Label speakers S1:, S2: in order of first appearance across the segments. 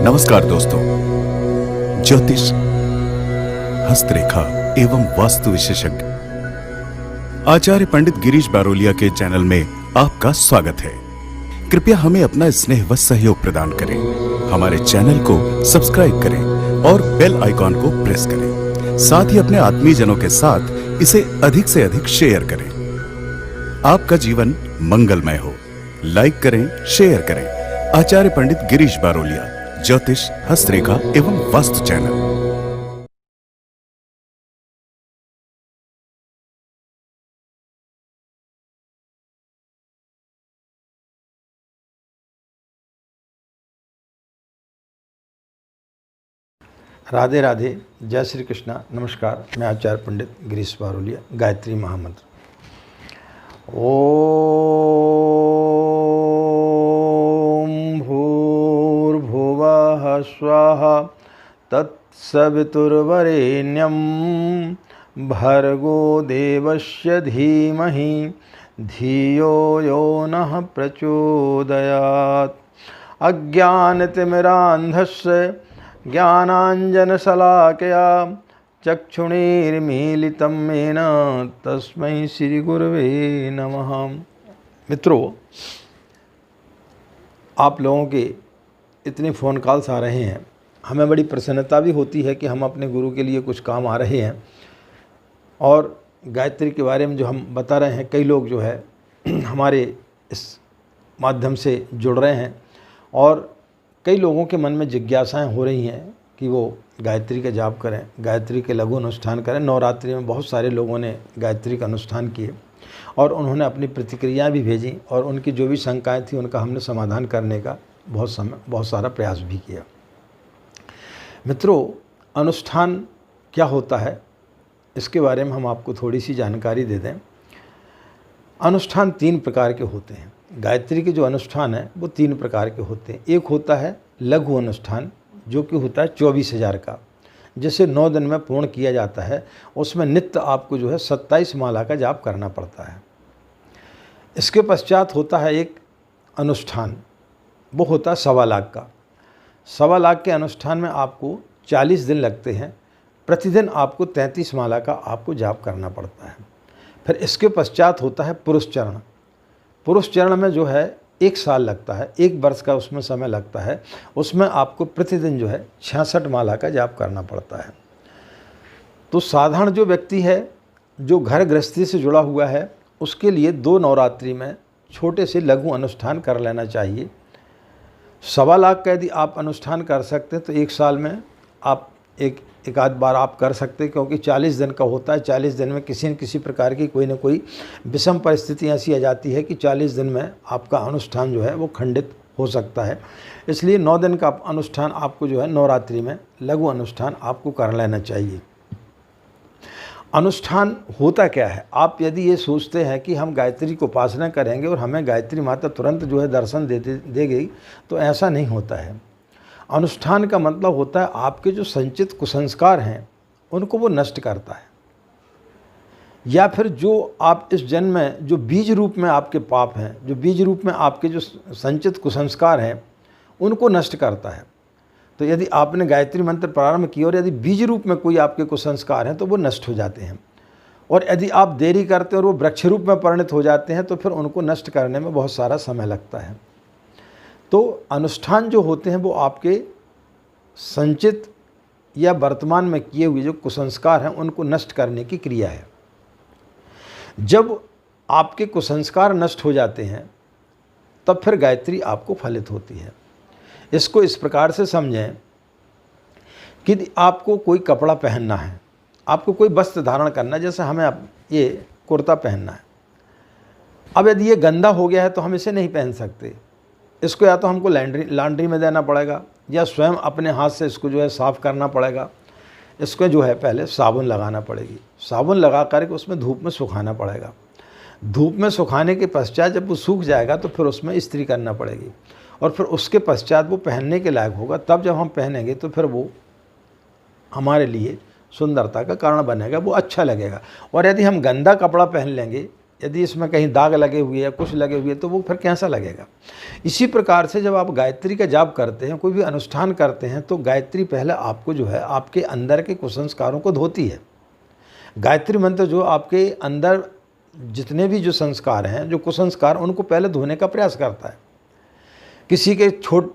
S1: नमस्कार दोस्तों, ज्योतिष, हस्तरेखा एवं वास्तु विशेषज्ञ आचार्य पंडित गिरीश बारोलिया के चैनल में आपका स्वागत है। कृपया हमें अपना स्नेह व सहयोग प्रदान करें। हमारे चैनल को सब्सक्राइब करें और बेल आइकॉन को प्रेस करें। साथ ही अपने आत्मीयजनों के साथ इसे अधिक से अधिक शेयर करें। आपका जीवन मंगलमय हो। लाइक करें, शेयर करें। आचार्य पंडित गिरीश बारोलिया, ज्योतिष, हस्तरेखा एवं वास्तु चैनल।
S2: राधे राधे, जय श्री कृष्णा। नमस्कार, मैं आचार्य पंडित गिरीश बारोलिया। गायत्री महामंत्र। ओम भूर्भुवः स्वः तत्सवितुर्वरेण्यं भर्गो देवस्य धीमहि धियो यो नः प्रचोदयात्। अज्ञानतिमिरान्धस्य ज्ञानाञ्जनशलाकया चक्षुरुन्मीलितं येन तस्मै श्रीगुरवे नमः। मित्रों, आप लोगों के इतने फ़ोन कॉल्स आ रहे हैं, हमें बड़ी प्रसन्नता भी होती है कि हम अपने गुरु के लिए कुछ काम आ रहे हैं। और गायत्री के बारे में जो हम बता रहे हैं, कई लोग जो है हमारे इस माध्यम से जुड़ रहे हैं और कई लोगों के मन में जिज्ञासाएं हो रही हैं कि वो गायत्री का जाप करें, गायत्री के लघु अनुष्ठान करें। नवरात्रि में बहुत सारे लोगों ने गायत्री का अनुष्ठान किए और उन्होंने अपनी प्रतिक्रियाएं भी भेजी और उनकी जो भी शंकाएं थी उनका हमने समाधान करने का बहुत सारा प्रयास भी किया। मित्रों, अनुष्ठान क्या होता है इसके बारे में हम आपको थोड़ी सी जानकारी दे दें। अनुष्ठान 3 प्रकार के होते हैं। गायत्री के जो अनुष्ठान है वो 3 प्रकार के होते हैं। एक होता है लघु अनुष्ठान, जो कि होता है 24,000 का, जिसे 9 दिन में पूर्ण किया जाता है। उसमें नित्य आपको जो है 27 माला का जाप करना पड़ता है। इसके पश्चात होता है एक अनुष्ठान, वो होता है 1.25 लाख का। 1.25 लाख के अनुष्ठान में आपको 40 दिन लगते हैं। प्रतिदिन आपको 33 माला का आपको जाप करना पड़ता है। फिर इसके पश्चात होता है पुरुष चरण। पुरुष चरण में जो है 1 साल लगता है, 1 वर्ष का उसमें समय लगता है। उसमें आपको प्रतिदिन जो है 66 माला का जाप करना पड़ता है। तो साधारण जो व्यक्ति है, जो घर गृहस्थी से जुड़ा हुआ है, उसके लिए 2 नवरात्रि में छोटे से लघु अनुष्ठान कर लेना चाहिए। 1.25 लाख का यदि आप अनुष्ठान कर सकते हैं तो 1 साल में आप एक आध बार आप कर सकते हैं, क्योंकि 40 दिन का होता है। 40 दिन में किसी न किसी प्रकार की कोई न कोई विषम परिस्थिति ऐसी आ जाती है कि 40 दिन में आपका अनुष्ठान जो है वो खंडित हो सकता है। इसलिए 9 दिन का अनुष्ठान आपको जो है नवरात्रि में लघु अनुष्ठान आपको कर लेना चाहिए। अनुष्ठान होता क्या है? आप यदि ये सोचते हैं कि हम गायत्री को उपासना करेंगे और हमें गायत्री माता तुरंत जो है दर्शन देगी, तो ऐसा नहीं होता है। अनुष्ठान का मतलब होता है आपके जो संचित कुसंस्कार हैं उनको वो नष्ट करता है, या फिर जो आप इस जन्म में जो बीज रूप में आपके पाप हैं, जो बीज रूप में आपके जो संचित कुसंस्कार हैं, उनको नष्ट करता है। तो यदि आपने गायत्री मंत्र प्रारंभ किया और यदि बीज रूप में कोई आपके कुसंस्कार हैं तो वो नष्ट हो जाते हैं। और यदि आप देरी करते हैं और वो वृक्ष रूप में परिणत हो जाते हैं तो फिर उनको नष्ट करने में बहुत सारा समय लगता है। तो अनुष्ठान जो होते हैं वो आपके संचित या वर्तमान में किए हुए जो कुसंस्कार हैं उनको नष्ट करने की क्रिया है। जब आपके कुसंस्कार नष्ट हो जाते हैं तब फिर गायत्री आपको फलित होती है। इसको इस प्रकार से समझें कि आपको कोई कपड़ा पहनना है, आपको कोई वस्त्र धारण करना है। जैसे हमें अब ये कुर्ता पहनना है, अब यदि ये गंदा हो गया है तो हम इसे नहीं पहन सकते। इसको या तो हमको लॉन्ड्री में देना पड़ेगा या स्वयं अपने हाथ से इसको जो है साफ़ करना पड़ेगा। इसको जो है पहले साबुन लगाना पड़ेगी, साबुन लगा करके उसमें धूप में सुखाना पड़ेगा। धूप में सुखाने के पश्चात जब वो सूख जाएगा तो फिर उसमें इस्त्री करना पड़ेगी और फिर उसके पश्चात वो पहनने के लायक होगा। तब जब हम पहनेंगे तो फिर वो हमारे लिए सुंदरता का कारण बनेगा, वो अच्छा लगेगा। और यदि हम गंदा कपड़ा पहन लेंगे यदि इसमें कहीं दाग लगे हुए या कुछ लगे हुए तो वो फिर कैसा लगेगा। इसी प्रकार से जब आप गायत्री का जाप करते हैं, कोई भी अनुष्ठान करते हैं, तो गायत्री पहले आपको जो है आपके अंदर के कुसंस्कारों को धोती है। गायत्री मंत्र जो आपके अंदर जितने भी जो संस्कार हैं, जो कुसंस्कार, उनको पहले धोने का प्रयास करता है। किसी के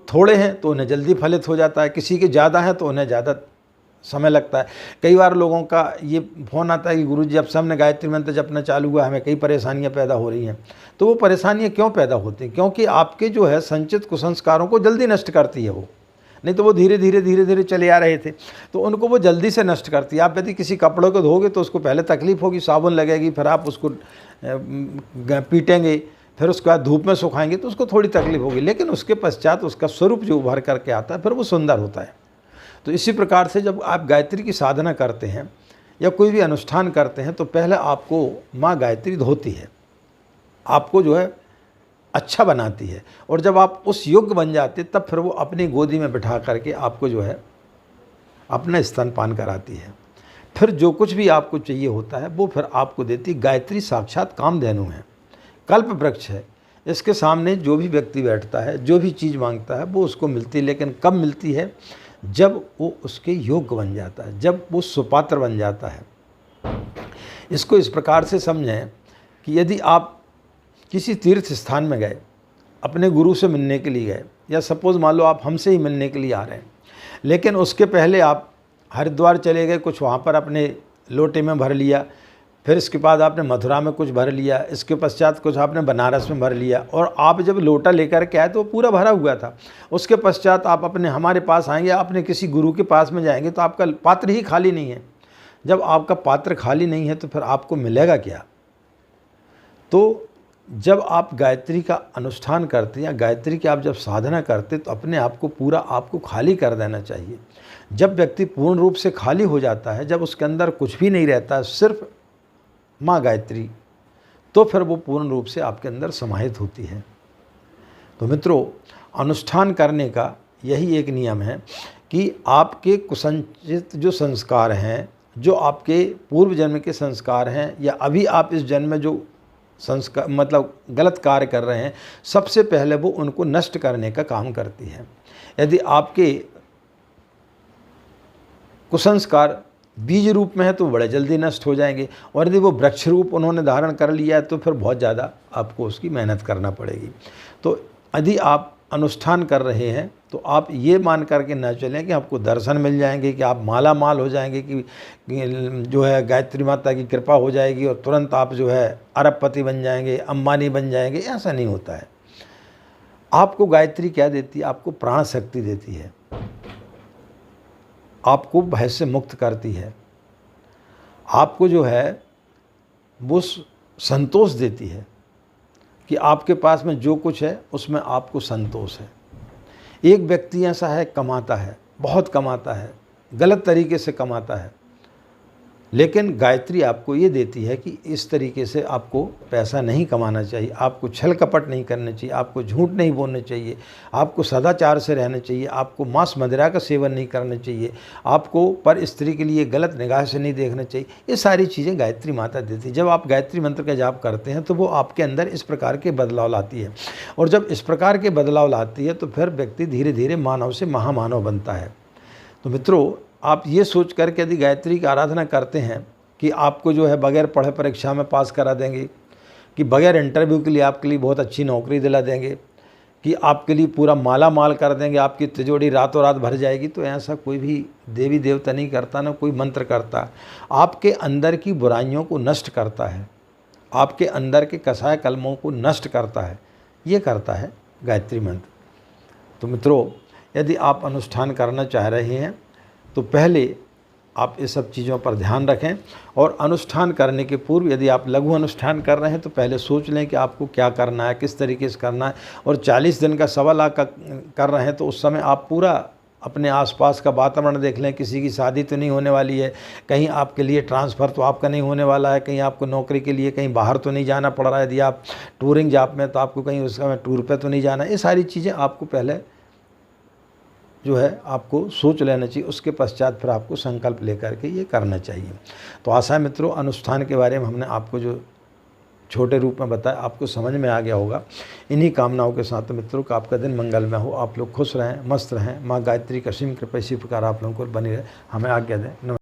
S2: थोड़े हैं तो उन्हें जल्दी फलित हो जाता है, किसी के ज़्यादा हैं तो उन्हें ज़्यादा समय लगता है। कई बार लोगों का ये फ़ोन आता है कि गुरुजी जब से हमने गायत्री मंत्र जपना चालू हुआ हमें कई परेशानियां पैदा हो रही हैं। तो वो परेशानियां क्यों पैदा होती हैं? क्योंकि आपके जो है संचित कुसंस्कारों को जल्दी नष्ट करती है वो, नहीं तो वो धीरे धीरे चले आ रहे थे, तो उनको वो जल्दी से नष्ट करती है। आप यदि किसी कपड़ों को धोगे तो उसको पहले तकलीफ होगी, साबुन लगेगी, फिर आप उसको पीटेंगे, फिर उसके बाद धूप में सुखाएंगे तो उसको थोड़ी तकलीफ होगी, लेकिन उसके पश्चात उसका स्वरूप जो उभर करके आता है फिर वो सुंदर होता है। तो इसी प्रकार से जब आप गायत्री की साधना करते हैं या कोई भी अनुष्ठान करते हैं तो पहले आपको माँ गायत्री धोती है, आपको जो है अच्छा बनाती है, और जब आप उस योग्य बन जाते तब फिर वो अपनी गोदी में बिठा करके आपको जो है अपना स्तनपान कराती है। फिर जो कुछ भी आपको चाहिए होता है वो फिर आपको देती। गायत्री साक्षात कामधेनु है, कल्प वृक्ष है। इसके सामने जो भी व्यक्ति बैठता है, जो भी चीज़ मांगता है वो उसको मिलती है, लेकिन कब मिलती है? जब वो उसके योग्य बन जाता है, जब वो सुपात्र बन जाता है। इसको इस प्रकार से समझें कि यदि आप किसी तीर्थ स्थान में गए, अपने गुरु से मिलने के लिए गए, या सपोज़ मान लो आप हमसे ही मिलने के लिए आ रहे हैं, लेकिन उसके पहले आप हरिद्वार चले गए, कुछ वहाँ पर अपने लोटे में भर लिया, फिर इसके बाद आपने मथुरा में कुछ भर लिया, इसके पश्चात कुछ आपने बनारस में भर लिया, और आप जब लोटा लेकर के आए तो वो पूरा भरा हुआ था। उसके पश्चात आप अपने हमारे पास आएंगे, आपने किसी गुरु के पास में जाएंगे तो आपका पात्र ही खाली नहीं है। जब आपका पात्र खाली नहीं है तो फिर आपको मिलेगा क्या? तो जब आप गायत्री का अनुष्ठान करते हैं या गायत्री की आप जब साधना करते तो अपने आप को पूरा आपको खाली कर देना चाहिए। जब व्यक्ति पूर्ण रूप से खाली हो जाता है, जब उसके अंदर कुछ भी नहीं रहता, सिर्फ माँ गायत्री, तो फिर वो पूर्ण रूप से आपके अंदर समाहित होती है। तो मित्रों, अनुष्ठान करने का यही एक नियम है कि आपके कुसंचित जो संस्कार हैं, जो आपके पूर्व जन्म के संस्कार हैं, या अभी आप इस जन्म में जो संस्कार मतलब गलत कार्य कर रहे हैं, सबसे पहले वो उनको नष्ट करने का काम करती है। यदि आपके कुसंस्कार बीज रूप में है तो बड़े जल्दी नष्ट हो जाएंगे, और यदि वो वृक्ष रूप उन्होंने धारण कर लिया है तो फिर बहुत ज़्यादा आपको उसकी मेहनत करना पड़ेगी। तो यदि आप अनुष्ठान कर रहे हैं तो आप ये मान करके न चलें कि आपको दर्शन मिल जाएंगे, कि आप माला माल हो जाएंगे, कि जो है गायत्री माता की कृपा हो जाएगी और तुरंत आप जो है अरबपति बन जाएंगे, अंबानी बन जाएंगे। ऐसा नहीं होता है। आपको गायत्री क्या देती है? आपको प्राण शक्ति देती है, आपको भय से मुक्त करती है, आपको जो है वो संतोष देती है कि आपके पास में जो कुछ है उसमें आपको संतोष है। एक व्यक्ति ऐसा है, कमाता है, बहुत कमाता है, गलत तरीके से कमाता है, लेकिन गायत्री आपको ये देती है कि इस तरीके से आपको पैसा नहीं कमाना चाहिए, आपको छल कपट नहीं करना चाहिए, आपको झूठ नहीं बोलना चाहिए, आपको सदाचार से रहना चाहिए, आपको मांस मदिरा का सेवन नहीं करना चाहिए, आपको पर स्त्री के लिए गलत निगाह से नहीं देखना चाहिए। ये सारी चीज़ें गायत्री माता देती है। जब आप गायत्री मंत्र का जाप करते हैं तो वो आपके अंदर इस प्रकार के बदलाव लाती है, और जब इस प्रकार के बदलाव लाती है तो फिर व्यक्ति धीरे धीरे मानव से महामानव बनता है। तो मित्रों, आप ये सोच कर के यदि गायत्री की आराधना करते हैं कि आपको जो है बगैर पढ़े परीक्षा में पास करा देंगे, कि बगैर इंटरव्यू के लिए आपके लिए बहुत अच्छी नौकरी दिला देंगे, कि आपके लिए पूरा माला माल कर देंगे, आपकी तिजोरी रातों रात भर जाएगी, तो ऐसा कोई भी देवी देवता नहीं करता, ना कोई मंत्र करता। आपके अंदर की बुराइयों को नष्ट करता है, आपके अंदर के कसाय कलमों को नष्ट करता है, ये करता है गायत्री मंत्र। तो मित्रों, यदि आप अनुष्ठान करना चाह रहे हैं तो पहले आप इस सब चीज़ों पर ध्यान रखें, और अनुष्ठान करने के पूर्व यदि आप लघु अनुष्ठान कर रहे हैं तो पहले सोच लें कि आपको क्या करना है, किस तरीके से करना है। और 40 दिन का 1.25 लाख का कर रहे हैं तो उस समय आप पूरा अपने आसपास का वातावरण देख लें, किसी की शादी तो नहीं होने वाली है, कहीं आपके लिए ट्रांसफ़र तो आपका नहीं होने वाला है, कहीं आपको नौकरी के लिए कहीं बाहर तो नहीं जाना पड़ रहा है, यदि आप टूरिंग जॉब में तो आपको कहीं उस समय टूर पे तो नहीं जाना। ये सारी चीज़ें आपको पहले जो है आपको सोच लेना चाहिए, उसके पश्चात फिर आपको संकल्प लेकर के ये करना चाहिए। तो आशा है मित्रों, अनुष्ठान के बारे में हमने आपको जो छोटे रूप में बताया, आपको समझ में आ गया होगा। इन्हीं कामनाओं के साथ मित्रों का आपका दिन मंगलमय हो, आप लोग खुश रहें, मस्त रहें, माँ गायत्री का असीम कृपा इसी प्रकार आप लोगों को बनी रहे। हमें आज्ञा दें। नमस्कार।